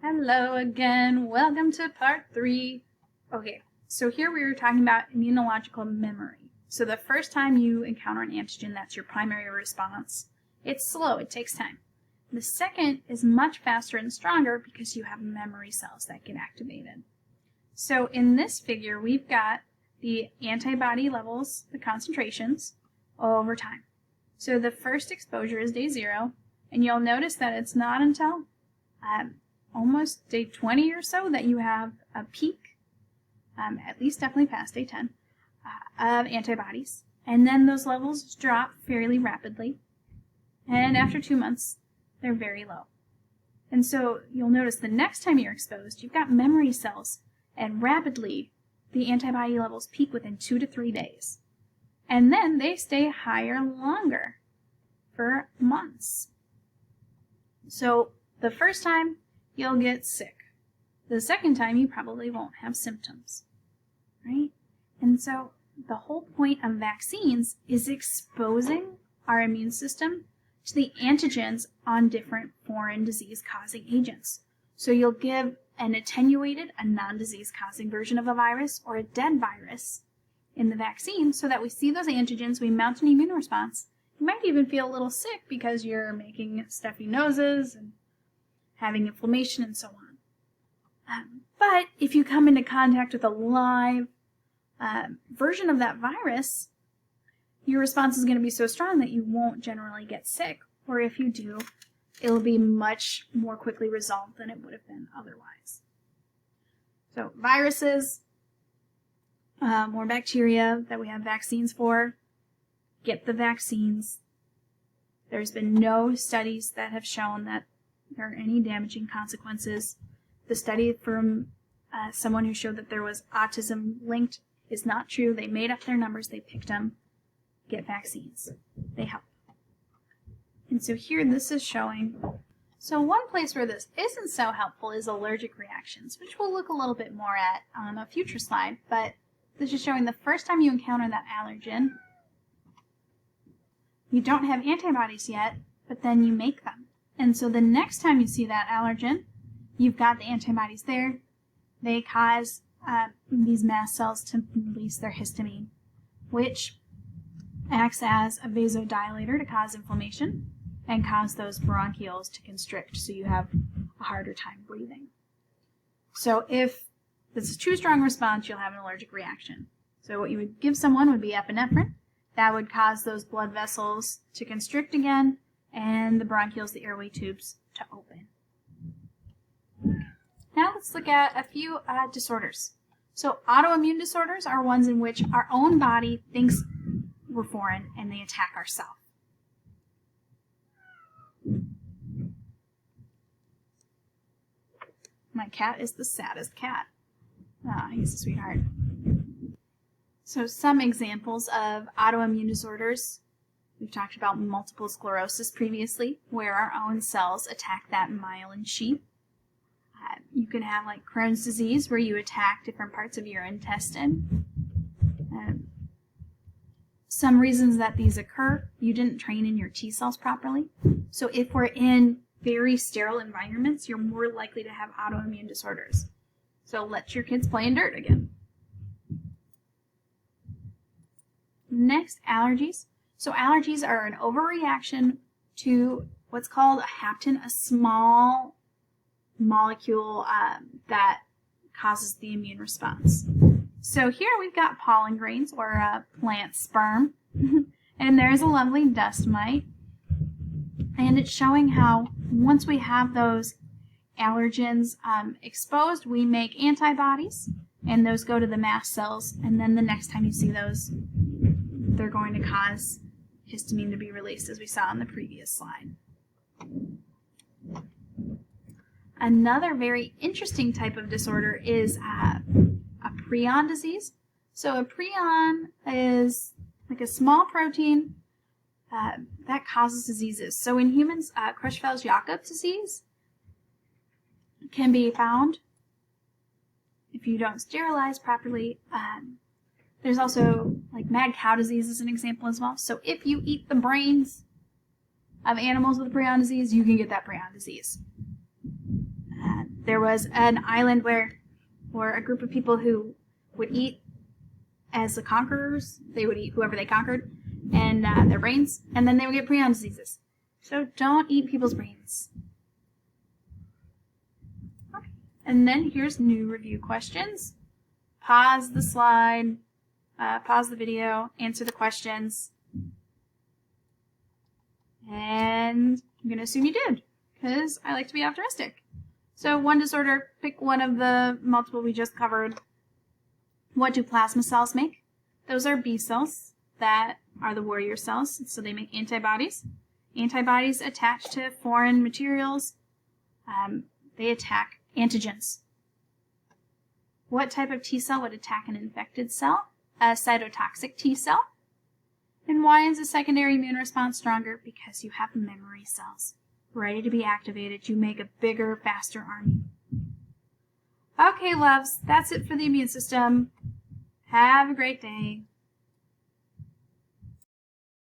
Hello again. Welcome to part 3. Okay, so here we were talking about immunological memory. So the first time you encounter an antigen, that's your primary response. It's slow, it takes time. The second is much faster and stronger because you have memory cells that get activated. So in this figure, we've got the antibody levels, the concentrations, over time. So the first exposure is day 0, and you'll notice that it's not until almost day 20 or so that you have a peak, at least definitely past day 10, of antibodies. And then those levels drop fairly rapidly. And after 2 months, they're very low. And so you'll notice the next time you're exposed, you've got memory cells, and rapidly the antibody levels peak within 2 to 3 days. And then they stay higher longer for months. So the first time, you'll get sick. The second time, you probably won't have symptoms, right? And so the whole point of vaccines is exposing our immune system to the antigens on different foreign disease-causing agents. So you'll give an attenuated, a non-disease-causing version of a virus or a dead virus in the vaccine so that we see those antigens, we mount an immune response. You might even feel a little sick because you're making stuffy noses and having inflammation and so on. But if you come into contact with a live version of that virus, your response is going to be so strong that you won't generally get sick. Or if you do, it'll be much more quickly resolved than it would have been otherwise. So viruses, more bacteria that we have vaccines for, get the vaccines. There's been no studies that have shown that there are any damaging consequences. The study from someone who showed that there was autism linked is not true. They made up their numbers, they picked them. Get vaccines. They help. And so here this is showing. So one place where this isn't so helpful is allergic reactions, which we'll look a little bit more at on a future slide, but this is showing the first time you encounter that allergen, you don't have antibodies yet, but then you make them. And so the next time you see that allergen, you've got the antibodies there. They cause these mast cells to release their histamine, which acts as a vasodilator to cause inflammation and cause those bronchioles to constrict so you have a harder time breathing. So if this is a too strong response, you'll have an allergic reaction. So what you would give someone would be epinephrine. That would cause those blood vessels to constrict again and the bronchioles, the airway tubes, to open. Now let's look at a few disorders. So autoimmune disorders are ones in which our own body thinks we're foreign and they attack ourselves. My cat is the saddest cat. He's a sweetheart. So some examples of autoimmune disorders. We've talked about multiple sclerosis previously, where our own cells attack that myelin sheath. You can have like Crohn's disease, where you attack different parts of your intestine. Some reasons that these occur, you didn't train in your T cells properly. So if we're in very sterile environments, you're more likely to have autoimmune disorders. So let your kids play in dirt again. Next, allergies. So allergies are an overreaction to what's called a hapten, a small molecule that causes the immune response. So here we've got pollen grains, or plant sperm, and there's a lovely dust mite. And it's showing how once we have those allergens exposed, we make antibodies, and those go to the mast cells, and then the next time you see those, they're going to cause histamine to be released, as we saw in the previous slide. Another very interesting type of disorder is a prion disease. So a prion is like a small protein that causes diseases. So in humans, Creutzfeldt-Jakob disease can be found if you don't sterilize properly. There's also like mad cow disease as an example as well. So if you eat the brains of animals with prion disease, you can get that prion disease. there was an island where a group of people who would eat as the conquerors. They would eat whoever they conquered and their brains, and then they would get prion diseases. So don't eat people's brains. Okay. And then here's new review questions. Pause the slide, pause the video, answer the questions. And I'm going to assume you did, because I like to be optimistic. So one disorder, pick one of the multiple we just covered. What do plasma cells make? Those are B cells that are the warrior cells, so they make antibodies. Antibodies attach to foreign materials. They attack antigens. What type of T cell would attack an infected cell? A cytotoxic T cell. And why is a secondary immune response stronger? Because you have memory cells ready to be activated. You make a bigger, faster army. Okay, loves, that's it for the immune system. Have a great day.